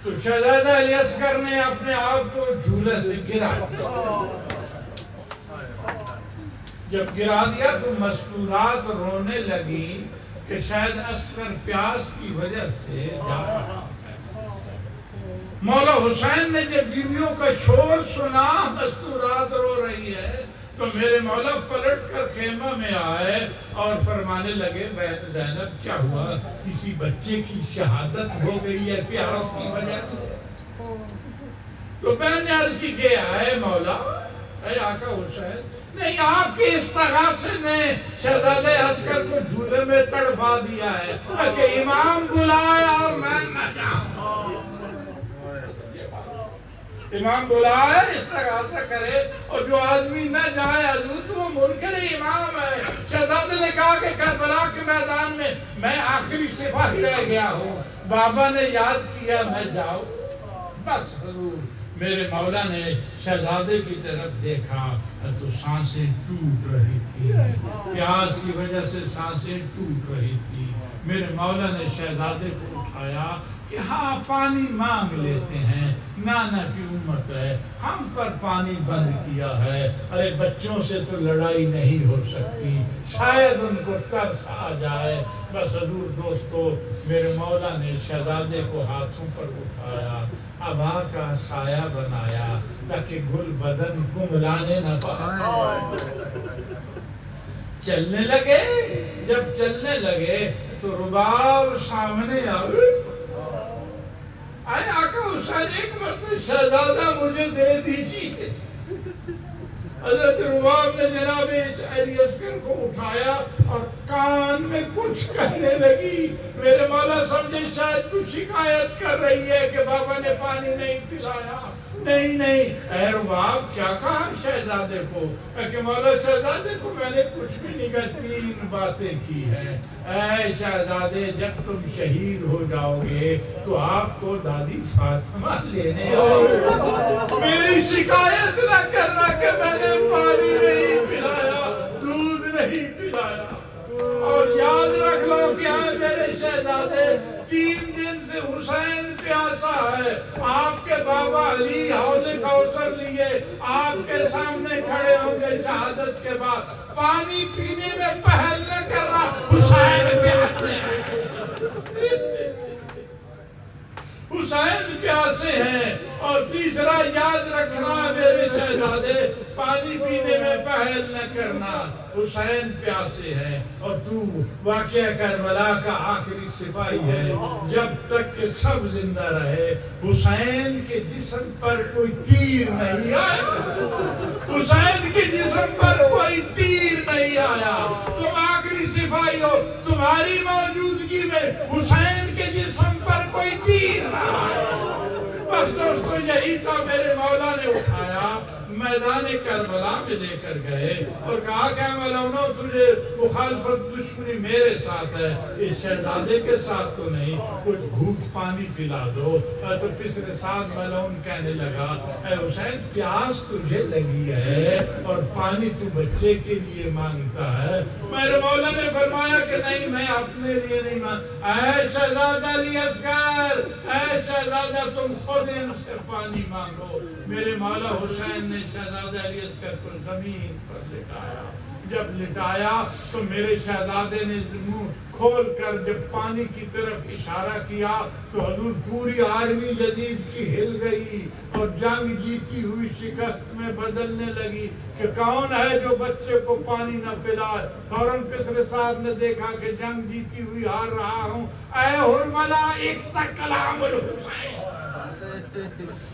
تو شہزادہ علی اصغر نے اپنے آپ کو جھولے سے گرا دیا۔ جب گرا دیا تو مستورات رونے لگی کہ شاید اصغر پیاس کی وجہ سے جا رہا ہے۔ مولا حسین نے جب بیویوں کا شور سنا مستورات رو رہی ہے تو میرے مولا پلٹ کر خیمہ میں آئے اور فرمانے لگے بہن زینب کیا ہوا؟ کسی بچے کی شہادت ہو گئی ہے پیاس کی وجہ سے؟ تو میں نے عرض کی کہ اے مولا اے آقا حسین، نہیں آپ کے استغاثے نے شہزادہ اصغر کو جھولے میں تڑپا دیا ہے کہ امام بلائے اور میں نہ جاؤں۔ امام بلائے استغاثہ کرے اور جو آدمی نہ جائے حضور تو وہ منکر امام ہے۔ شہزادے نے کہا کہ کربلا کے میدان میں آخری سپاہی رہ گیا ہوں، بابا نے یاد کیا میں جاؤں۔ بس حضور میرے مولا نے شہزادے کی طرف دیکھا تو سانسیں ٹوٹ رہی تھی، پیاس کی وجہ سے سانسیں ٹوٹ رہی تھی۔ میرے مولا نے شہزادے کو اٹھایا کہ ہاں پانی مانگ لیتے ہیں، نانا کی امت ہے، ہم پر پانی بند کیا ہے، ارے بچوں سے تو لڑائی نہیں ہو سکتی، شاید ان کو ترس آ جائے۔ بس حضور دوستو میرے مولا نے شہزادے کو ہاتھوں پر اٹھایا، ابا کا سایہ بنایا تاکہ گل بدن کملانے نہ پائے۔ چلنے لگے، جب چلنے لگے تو رباب سامنے آئے آقا حسین ایک مرتبہ شہزادہ مجھے دے دیجیے۔ حضرت رباب نے جناب علی اصغر کو اٹھایا اور کان میں کچھ کہنے لگی۔ میرے مولا سمجھے شاید کچھ شکایت کر رہی ہے کہ بابا نے پانی نہیں پلایا۔ نہیں نہیں اے رباب کیا کہا شہزادے کو؟ کہ مولا شہزادے کو میں نے کچھ بھی نہیں کہا، 3 باتیں کی ہیں۔ اے شہزادے جب تم شہید ہو جاؤ گے تو آپ کو دادی فاطمہ لینے آؤ، میری شکایت نہ کرنا کہ میں نے پانی نہیں پلایا، دودھ نہیں پلایا۔ اور یاد رکھ لو کہ اے میرے شہزادے 3 دن سے حسین پیاسا ہے، آپ کے بابا علی حوض کوثر لیے آپ کے سامنے کھڑے ہوں گے شہادت کے بعد، پانی پینے میں پہل نہ کرنا، حسین پیاسے ہیں، حسین پیاسے ہیں۔ اور تیسرا یاد رکھنا میرے شہزادے، پانی پینے میں پہل نہ کرنا، حسین پیاسے ہیں۔ اور تو واقعہ کربلا کا آخری سپاہی ہے، جب تک کہ سب زندہ رہے حسین کے جسم پر کوئی تیر نہیں آیا، حسین کے جسم پر کوئی تیر نہیں آیا۔ تم آخری سپاہی ہو، تمہاری موجودگی میں حسین کے جسم پر کوئی تیر نہ آیا۔ بس دوستو یہی تھا، میرے مولا نے اٹھایا میدان کربلا میں لے کر گئے اور کہا کہ ملونو تجھے مخالفت دشمنی میرے ساتھ ہے، اس شہزادے کے ساتھ تو نہیں، کچھ گھوٹ پانی پلا دو۔ تو پسر ساتھ ملون کہنے لگا اے حسین پیاس تجھے لگی ہے اور پانی تو بچے کے لیے مانگتا ہے۔ میرے مولا نے فرمایا کہ نہیں میں اپنے لیے نہیں اے شہزادہ علی اصغر، اے شہزادہ تم خود ان سے پانی مانگو۔ میرے مولا حسین نے شہزادہ علی اصغر کو زمین پر لٹایا، جب لٹایا تو میرے شہزادے نے منہ کھول کر جب پانی کی طرف اشارہ کیا تو حضور پوری آرمی جدید کی ہل گئی اور جنگ جیتی ہوئی شکست میں بدلنے لگی کہ کون ہے جو بچے کو پانی نہ پلائے۔ فوراً پسر سعد نے دیکھا کہ جنگ جیتی ہوئی ہار رہا ہوں، اے حرملہ اقطع کلام الحسین،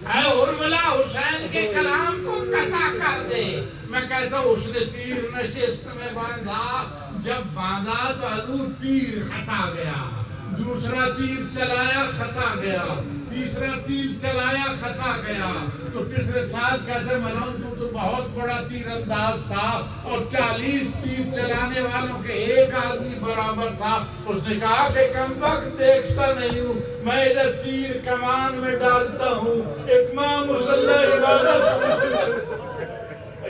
اے حرملہ حسین کے کلام کو قطع کر دے۔ میں کہتا ہوں اس نے تیر نشست میں باندھا، جب باندھا تو حضور تیر خطا گیا، دوسرا تیر چلایا خطا گیا، تیسرا تیر چلایا خطا گیا۔ تو پسر سعد کہتے ملون تو بہت بڑا تیر انداز تھا اور 40 تیر چلانے والوں کے ایک آدمی برابر تھا۔ اس نے کہا کہ کمبخت دیکھتا نہیں ہوں، میں ادھر تیر کمان میں ڈالتا ہوں، ایک ماں مسلح عبادت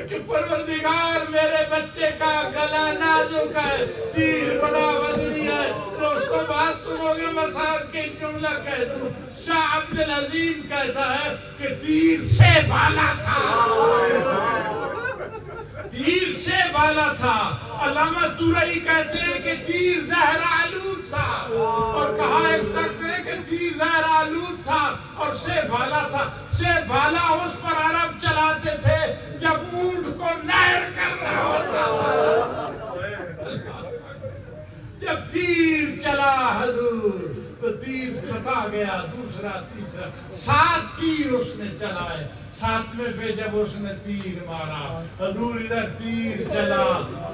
کہ پروردگار میرے بچے کا گلا نازک ہے، تیر بڑا وزنی ہے، دوستوں بات سنو گے، میں صاحب کے ایک جملہ کہہ دوں. شاہ عبد العظیم کہتا ہے کہ تیر سے بالا تھا، تیر سے بالا تھا. علامہ طوری کہتے ہیں کہ تیر زہر آلود تھا، اور کہا ایک شخص نے کہ تیر زہر آلود تھا اور سے بالا تھا. سے بالا اس پر عرب چلاتے تھے جب اونٹ کو نہر کرنا ہوتا تھا. جب تیر چلا حضور تو تیر خطا گیا، دوسرا تیسرا 7 تیر اس نے چلائے. 7ویں پہ جب اس نے تیر مارا، حضور ادھر تیر چلا،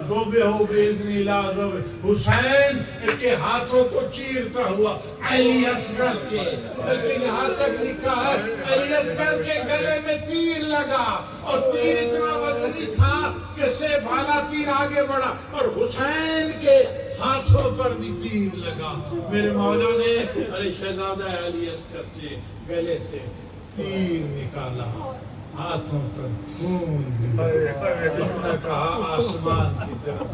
روبے ہو بیدنی اللہ حسین کے ہاتھوں کو چیرتا ہوا علی اصغر کے، لیکن یہاں تک لکھا ہے علی اصغر کے گلے میں تیر لگا، اور تیر اتنا وزنی تھا کہ سے بھالا تیر آگے بڑھا اور حسین کے ہاتھوں پر بھی تیر لگا. میرے مولا نے ارے شہزادہ علی اصغر سے گلے سے تیر نکالا، ہاتھوں پر خون، اتنا کہا آسمان کی طرف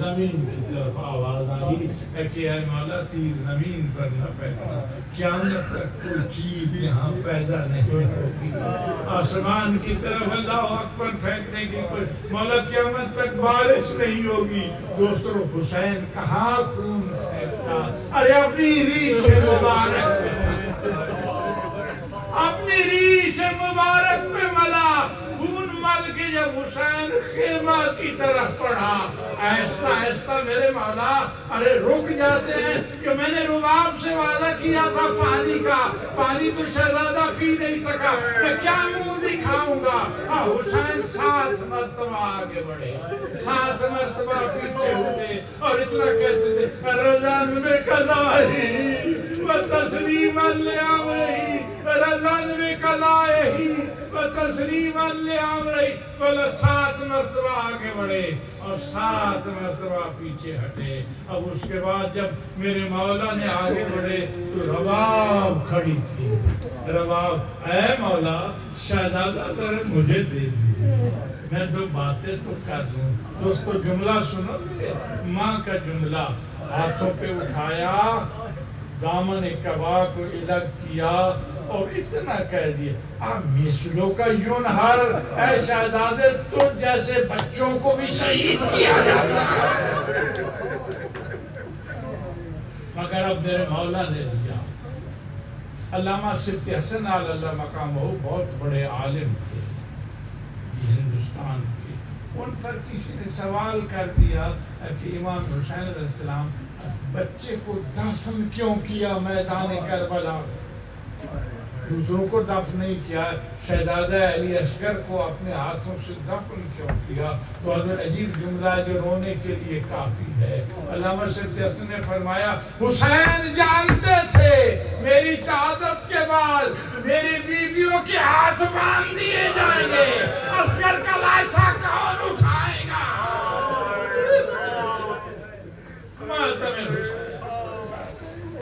زمین کی طرف آواز آئی کہ اے مولا تیر زمین پر نہ پھینکنا، قیامت تک کوئی چیز یہاں پیدا نہیں ہوتی. آسمان کی طرف اللہ اکبر پھینکنے کی کوئی، مولا قیامت تک بارش نہیں ہوگی. دوستوں حسین کہاں خون پھینکتا، ارے اپنی ریش مبارک اپنی ریش مبارک پہ ملا خون مل کے. جب حسین خیمہ کی طرف پڑھا، آہستہ آہستہ میرے مولا ارے رک جاتے ہیں کہ میں نے رباب سے وعدہ کیا تھا پانی کا، پانی تو شہزادہ پی نہیں سکا، میں کیا منہ دکھاؤں گا. حسین 7 مرتبہ آگے بڑھے، 7 مرتبہ پیچھے ہوئے اور اتنا کہتے تھے رضان میں قضائی و تسلیما لامرہی، رضان میں قضائی و تسلیما لامرہی. بولے 7 مرتبہ آگے بڑھے اور 7 مرتبہ پیچھے ہٹے. اب اس کے بعد جب میرے مولا نے آگے بڑھے تو رباب کھڑی تھی. رباب، اے مولا شہزادہ ذرا مجھے دے دیجیے، میں 2 باتیں تو کر دوں. دوستو جملہ سنو گے، ماں کا جملہ. ہاتھوں پہ اٹھایا، دامن کبا کو الگ کیا اور اتنا کہہ دیا مثلوں کا یون ہر اے شہزادے تو جیسے بچوں کو بھی شہید کیا جاتا ہے. مگر اب میرے مولا نے دیا. علامہ صفت حسن علی اللہ مقامہ بہت بڑے عالم تھے ہندوستان کے. ان پر کسی نے سوال کر دیا کہ امام حسین علیہ السلام بچے کو دفن کیوں کیا میدان کربلا؟ دوسروں کو دفن نہیں کیا، شہزادہ علی اصغر کو اپنے ہاتھوں سے دفن کیوں کیا؟ تو حضرت عجیب جملہ جو رونے کے لیے کافی ہے. علامہ صفت حسن نے فرمایا حسین جانتے